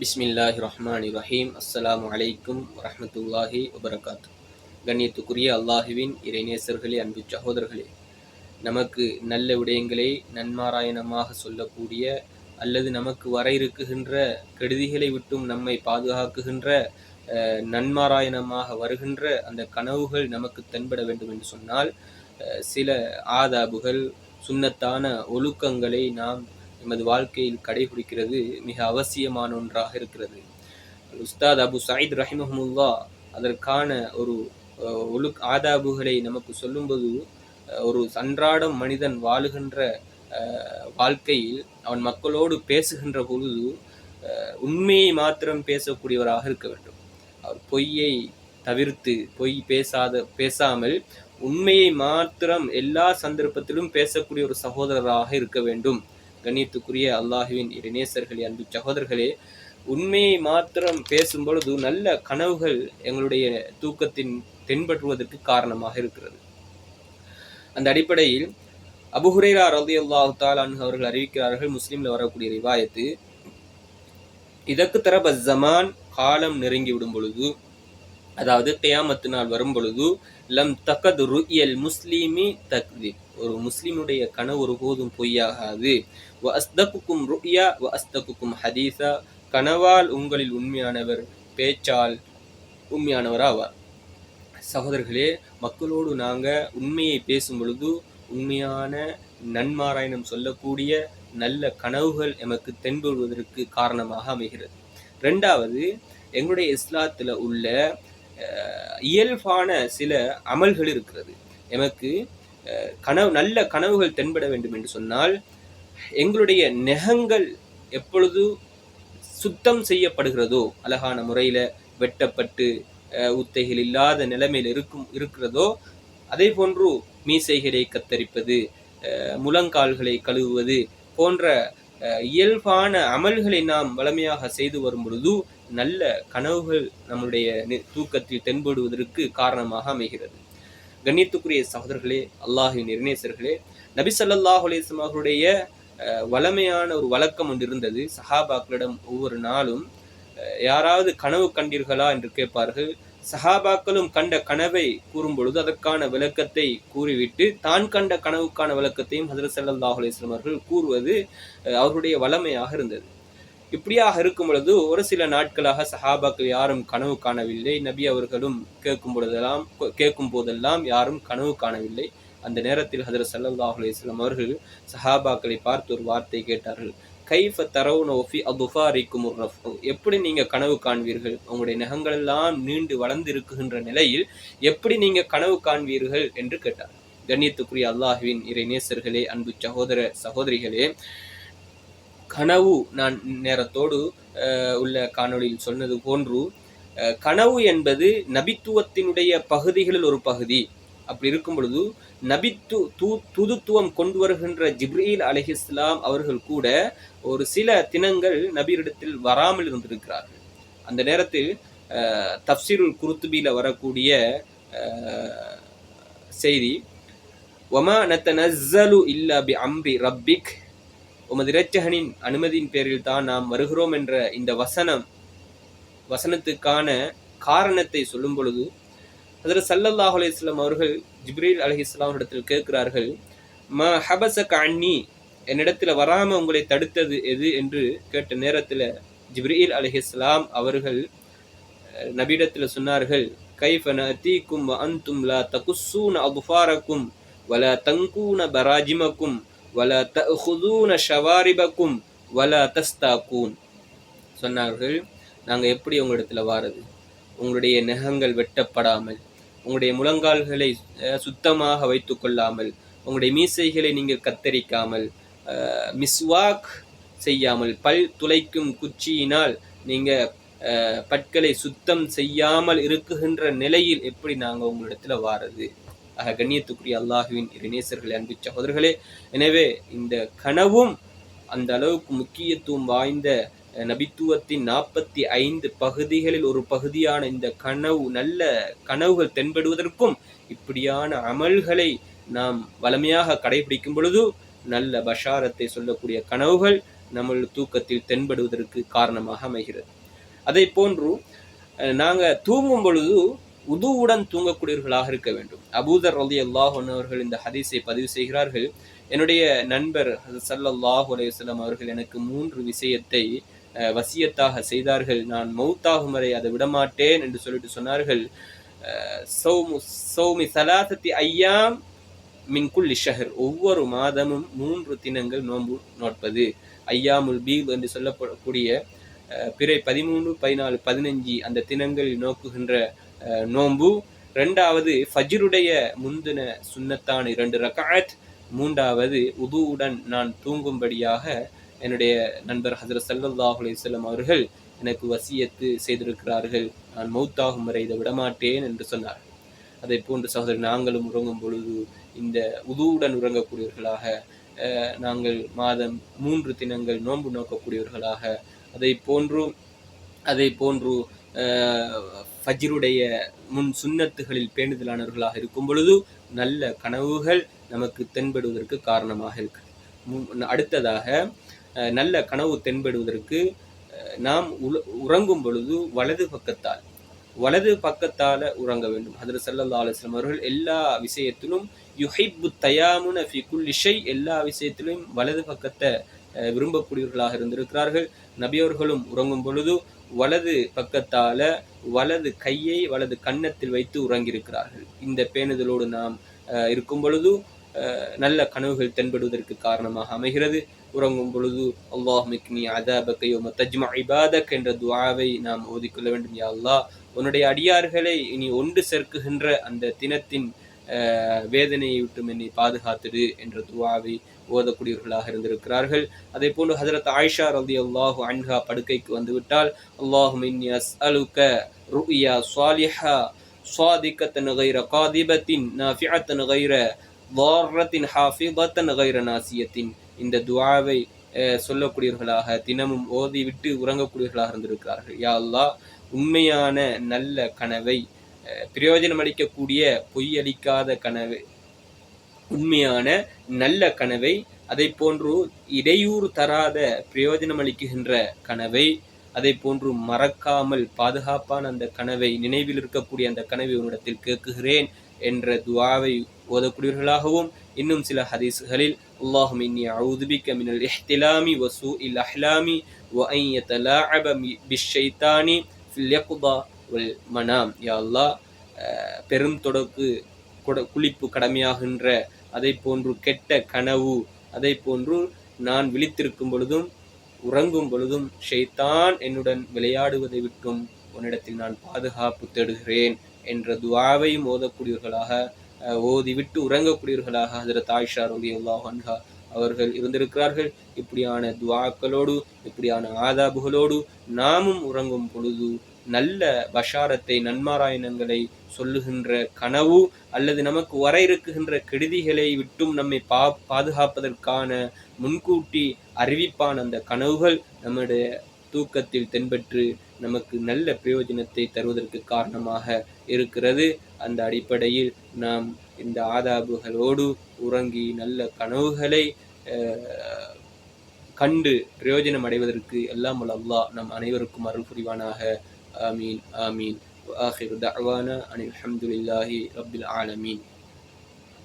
பிஸ்மில்லாஹி ரஹ்மானி ரஹீம். அஸ்ஸலாமு அலைக்கும் வரஹ்மத்துல்லாஹி வபரகாத்து. கண்ணியத்துக்குரிய அல்லாஹுவின் இறைநேசர்களே, அன்பு சகோதரர்களே, நமக்கு நல்ல விடயங்களை நன்மாராயணமாக சொல்லக்கூடிய அல்லது நமக்கு வர இருக்குகின்ற கெடுதிகளை விட்டும் நம்மை பாதுகாக்குகின்ற நன்மாராயணமாக வருகின்ற அந்த கனவுகள் நமக்கு தென்பட வேண்டும் என்று சொன்னால் சில ஆதாபுகள், சுன்னத்தான ஒழுக்கங்களை நாம் எமது வாழ்க்கையில் கடைபிடிக்கிறது மிக அவசியமான ஒன்றாக இருக்கிறது. உஸ்தாத் அபு சயீத் ரஹிமஹுமுல்லா அதற்கான ஒரு ஆதாபுகளை நமக்கு சொல்லும்போது, ஒரு அன்றாடம் மனிதன் வாழுகின்ற வாழ்க்கையில் அவன் மக்களோடு பேசுகின்ற பொழுது உண்மையை மாத்திரம் பேசக்கூடியவராக இருக்க வேண்டும். அவர் பொய்யை தவிர்த்து, பொய் பேசாமல் உண்மையை மாத்திரம் எல்லா சந்தர்ப்பத்திலும் பேசக்கூடிய ஒரு சகோதரராக இருக்க வேண்டும். கண்ணியத்துக்குரிய அல்லாஹுவின் இறைநேசர்களே, அன்பு சகோதரர்களே, உண்மையை மாத்திரம் பேசும் பொழுது நல்ல கனவுகள் எங்களுடைய தூக்கத்தின் தென்பற்றுவதற்கு காரணமாக இருக்கிறது. அந்த அடிப்படையில் அபூ ஹுரைரா ரலியல்லாஹு தஆலா அன்ஹு அவர்கள் அறிவிக்கிறார்கள், முஸ்லிம்ல வரக்கூடிய ரிவாயத்து, இதற்கு தரப ஜமான், காலம் நெருங்கி விடும் பொழுது, அதாவது கியாமத்து நாள் வரும் பொழுது, லம் தகத் ருயல் முஸ்லிமி தக்திப், ஒரு முஸ்லிமுடைய கனவு ஒருபோதும் பொய்யாகாது. வ அஸ்தகுக்கும் ருயா வ அஸ்தகுக்கும் ஹதீஸா, கனவால் உங்களில் உண்மையானவர், பேச்சால் உண்மையானவர் ஆவார். சகோதரர்களே, மக்களோடு நாங்கள் உண்மையை பேசும் பொழுது உண்மையான நன்மாராயணம் சொல்லக்கூடிய நல்ல கனவுகள் எமக்கு தென்படுவதற்கு காரணமாக அமைகிறது. ரெண்டாவது, எங்களுடைய இஸ்லாத்தில் உள்ள இயல்பான சில அமல்கள் இருக்கிறது. எமக்கு நல்ல கனவுகள் தென்பட வேண்டும் என்று சொன்னால், எங்களுடைய நெகங்கள் எப்பொழுது சுத்தம் செய்யப்படுகிறதோ, அழகான முறையில் வெட்டப்பட்டு உத்தைகள் இல்லாத நிலைமையில் இருக்கிறதோ, அதே போன்று மீசைகளை கத்தரிப்பது, முழங்கால்களை கழுவுவது போன்ற இயல்பான அமல்களை நாம் வளமையாக செய்து வரும் பொழுது நல்ல கனவுகள் நம்முடைய தூக்கத்தில் தென்படுவதற்கு காரணமாக அமைகிறது. கண்ணியத்துக்குரிய சகோதரர்களே, அல்லாஹின் இறைநேசர்களே, நபி ஸல்லல்லாஹு அலைஹி வஸல்லம் அவர்களுடைய வளமையான ஒரு வழக்கம் ஒன்று இருந்தது. சஹாபாக்களிடம் ஒவ்வொரு நாளும் யாராவது கனவு கண்டீர்களா என்று கேட்பார்கள். சஹாபாக்களும் கண்ட கனவை கூறும் பொழுது அதற்கான விளக்கத்தை கூறிவிட்டு தான் கண்ட கனவுக்கான விளக்கத்தையும் ஹஜ்ரத் ஸல்லல்லாஹு அலைஹி வஸல்லம் அவர்கள் கூறுவது அவர்களுடைய வளமையாக இருந்தது. இப்படியாக இருக்கும் பொழுது ஒரு சில நாட்களாக சஹாபாக்கள் யாரும் கனவு காணவில்லை. நபி அவர்களும் கேட்கும் போதெல்லாம் யாரும் கனவு காணவில்லை. அந்த நேரத்தில் ஹஜ்ரத் ஸல்லல்லாஹு அலைஹி வஸல்லம் அவர்கள் சஹாபாக்களை பார்த்து ஒரு வார்த்தை கேட்டார்கள். கைஃப தரவுன ஃபி அத்ஃபாரிக்கும் ரஃப், எப்படி நீங்க கனவு காண்பீர்கள்? உங்களுடைய நகங்கள் எல்லாம் நீண்டு வளர்ந்து இருக்குகின்ற நிலையில் எப்படி நீங்க கனவு காண்பீர்கள் என்று கேட்டார். கண்ணியத்துக்குரிய அல்லாஹுவின் இறை நேசர்களே, அன்பு சகோதர சகோதரிகளே, கனவு, நான் நேரத்தோடு உள்ள காணொளியில் சொன்னது போன்று, கனவு என்பது நபித்துவத்தினுடைய பகுதிகளில் ஒரு பகுதி. அப்படி இருக்கும் பொழுது தூதுத்துவம் கொண்டு வருகின்ற ஜிப்ரீல் அலைஹிஸ்ஸலாம் அவர்கள் கூட ஒரு சில தினங்கள் நபியிடத்தில் வராமல் இருந்திருக்கிறார்கள். அந்த நேரத்தில் தஃப்சீருல் குர்துபில வரக்கூடிய செய்தி, வமா நத்தனஸ்ஸலு இல்லா பி அம்ரி ரப்பிக், உமது இரட்சகனின் அனுமதியின் பேரில் தான் நாம் வருகிறோம் என்ற இந்த வசனத்துக்கான காரணத்தை சொல்லும் பொழுது ஹஜ்ரத் ஸல்லல்லாஹு அலைஹி வஸல்லம் அவர்கள் ஜிப்ரீல் அலைஹிஸ்ஸலாம் இடத்தில் கேட்கிறார்கள், மா ஹபஸக அன்னி, என்னிடத்தில் வராம உங்களை தடுத்தது எது என்று கேட்ட நேரத்தில் ஜிப்ரீல் அலைஹிஸ்ஸலாம் அவர்கள் நபியிடத்தில் சொன்னார்கள், கைஃப நஅதீக்கும் வ அன்தும் லா தகுஸ்ஸூன அத்ஃபாரக்கும் வலா தங்கூன பராஜிமக்கும் வலா தஅஹுதூன ஷவாரிபக்கும் வலா தஸ்தாகூன். சொன்னார்கள், நாங்கள் எப்படி உங்களிடத்தில் வாரது? உங்களுடைய நகங்கள் வெட்டப்படாமல், உங்களுடைய முழங்கால்களை சுத்தமாக வைத்து கொள்ளாமல், உங்களுடைய மீசைகளை நீங்கள் கத்தரிக்காமல், மிஸ்வாக் செய்யாமல், பல் துளைக்கும் குச்சியினால் நீங்கள் பற்களை சுத்தம் செய்யாமல் இருக்குகின்ற நிலையில் எப்படி நாங்கள் உங்களிடத்தில் வாரது? கண்ணியத்துக்குரிய அல்லாஹுவின் இறைநேசர்களே, அன்பு சகோதரர்களே, எனவே இந்த கனவும் அந்த அளவுக்கு முக்கியத்துவம் வாய்ந்த நபித்துவத்தின் 45 பகுதிகளில் ஒரு பகுதியான இந்த கனவு, நல்ல கனவுகள் தென்படுவதற்கும் இப்படியான அமல்களை நாம் வளமையாக கடைபிடிக்கும் பொழுது நல்ல பஷாரத்தை சொல்லக்கூடிய கனவுகள் நம்ம தூக்கத்தில் தென்படுவதற்கு காரணமாக அமைகிறது. அதை போன்று நாங்கள் தூங்கும் பொழுது உதுவுடன் தூங்கக்கூடியவர்களாக இருக்க வேண்டும். அபூதர் ரலியல்லாஹு அன்ஹு அவர்கள் இந்த ஹதீஸை பதிவு செய்கிறார்கள். என்னுடைய நண்பர் ஸல்லல்லாஹு அலைஹி வஸல்லம் அவர்கள் எனக்கு 3 விஷயத்தை வசியத்தாக செய்தார்கள். நான் மௌத்தாகும் வரை அதை விடமாட்டேன் என்று சொல்லிட்டு சொன்னார்கள். சௌமி ஸலாஸத்தி அய்யாம் மின் குல்லி ஷஹர், ஒவ்வொரு மாதமும் 3 தினங்கள் நோன்பு நோட்பது. ஐயாமுல் பீத் என்று சொல்லப்படக்கூடிய பிறை 13, 14, 15 அந்த தினங்களில் நோக்குகின்ற நோன்பு. 2வது ஃபஜ்ருடைய முந்தின சுன்னத்தான 2 ரக்அத். 3வது உதுவுடன் நான் தூங்கும்படியாக என்னுடைய நண்பர் ஹஜ்ரத் ஸல்லல்லாஹு அலைஹி வஸல்லம் அவர்கள் எனக்கு வசியத்து செய்திருக்கிறார்கள். நான் மௌத்தாகும் வரை இதை விடமாட்டேன் என்று சொன்னார்கள். அதை போன்று சகோதரர், நாங்களும் உறங்கும் பொழுது இந்த உதுவுடன் உறங்கக்கூடியவர்களாக, நாங்கள் மாதம் 3 தினங்கள் நோன்பு நோக்கக்கூடியவர்களாக, அதை போன்று ஃபஜ்ருடைய முன் சுன்னத்துகளில் பேணுதலானவர்களாக இருக்கும் பொழுது நல்ல கனவுகள் நமக்கு தென்படுவதற்கு காரணமாக இருக்கு. அடுத்ததாக, நல்ல கனவு தென்படுவதற்கு நாம் உறங்கும் பொழுது வலது பக்கத்தால் உறங்க வேண்டும். ஹஜ்ரத் ஸல்லல்லாஹு அலைஹி வஸல்லம் அவர்கள் எல்லா விஷயத்திலும் யுஹிப்பு தயாமுன ஃபி குல்லி ஷை, எல்லா விஷயத்திலும் வலது பக்கத்தை விரும்பக்கூடியவர்களாக இருந்திருக்கிறார்கள். நபியவர்களும் உறங்கும் பொழுது வலது பக்கத்தால வலது கையை வலது கன்னத்தில் வைத்து உறங்கியிருக்கிறார்கள். இந்த பேணுதலோடு நாம் இருக்கும் பொழுது நல்ல கனவுகள் தென்படுவதற்கு காரணமாக அமைகிறது. உறங்கும் பொழுது அல்லாஹுமிக்னி அதாபக யௌம தஜ்மஉ இபாதக என்ற துஆவை நாம் ஓதிக்கொள்ள வேண்டும். யா அல்லாஹ், உன்னுடைய அடியார்களை இனி ஒன்று சேர்க்குகின்ற அந்த தினத்தின் வேதனையை விட்டு என்னை பாதுகாத்துடு என்ற துஆவை ஓதக்கூடியவர்களாக இருந்திருக்கிறார்கள். அதே போன்று ஹஜ்ரத் ஆயிஷா ரலியல்லாஹு அன்ஹா படுக்கைக்கு வந்துவிட்டால், அல்லாஹும்ம இன்னி அஸ்அலுக ருயா ஸாலிஹா ஸாதிகத்தன் கைர காதிபத்தின் நாஃபிஅத்தன் கைர ضارத்தின் ஹாஃபிதத்தன் கைர நாசியத்தின், இந்த துஆவை சொல்லக்கூடியவர்களாக தினமும் ஓதிவிட்டு உறங்கக்கூடியவர்களாக இருந்திருக்கிறார்கள். யா அல்லாஹ், உண்மையான நல்ல கனவை, பிரயோஜனம் அளிக்கக்கூடிய பொய்யளிக்காத கனவை, உண்மையான நல்ல கனவை, அதை போன்று இடையூறு தராத பிரயோஜனம் அளிக்குகின்ற கனவை, அதை போன்று மறக்காமல் பாதுகாப்பான அந்த கனவை, நினைவில் இருக்கக்கூடிய அந்த கனவை உன்னிடத்தில் கேட்குகிறேன் என்ற துஆவை ஓதக்கூடியவர்களாகவும், இன்னும் சில ஹதீஸ்களில் அல்லாஹும்ம இன்னி அஊது பிக மினல் இஹ்திலாமி வ சூஇல் அஹ்லாமி வ அன் யதலாஅப பிஷ்ஷைத்தானி ஃபில் யக்தா வல் மனாம். யா அல்லாஹ், பெரும் தொடக்கு குளிப்பு கடமையாகின்ற, அதை போன்று கெட்ட கனவு, அதை போன்று நான் விழித்திருக்கும் பொழுதும் உறங்கும் பொழுதும் ஷைத்தான் என்னுடன் விளையாடுவதை விட்டும் உன்னிடத்தில் நான் பாதுகாப்பு தேடுகிறேன் என்ற துஆவையும் ஓதக்கூடியவர்களாக, ஓதிவிட்டு உறங்கக்கூடியவர்களாக ஹஜ்ரத் ஆயிஷா ரலியல்லாஹு அன்ஹா அவர்கள் இருந்திருக்கிறார்கள். இப்படியான துஆக்களோடு, இப்படியான ஆதாபுகளோடு நாமும் உறங்கும் பொழுது நல்ல பஷாரத்தை, நன்மாராயணங்களை சொல்லுகின்ற கனவு, அல்லது நமக்கு வர இருக்குகின்ற கெடுதிகளை விட்டும் நம்மை பாதுகாப்பதற்கான முன்கூட்டி அறிவிப்பான அந்த கனவுகள் நம்முடைய தூக்கத்தில் தென்பெற்று நமக்கு நல்ல பிரயோஜனத்தை தருவதற்கு காரணமாக இருக்கிறது. அந்த அடிப்படையில் நாம் இந்த ஆதாபுகளோடு உறங்கி நல்ல கனவுகளை கண்டு பிரயோஜனம் அடைவதற்கு எல்லாம் வல்ல அல்லாஹ் நம் அனைவருக்கும் அருள் புரிவானாக. ஆமீன் ஆமீன். ஆகிரு தஅவானா அனில் ஹம்துலில்லாஹி ரப்பில் ஆலமீன்.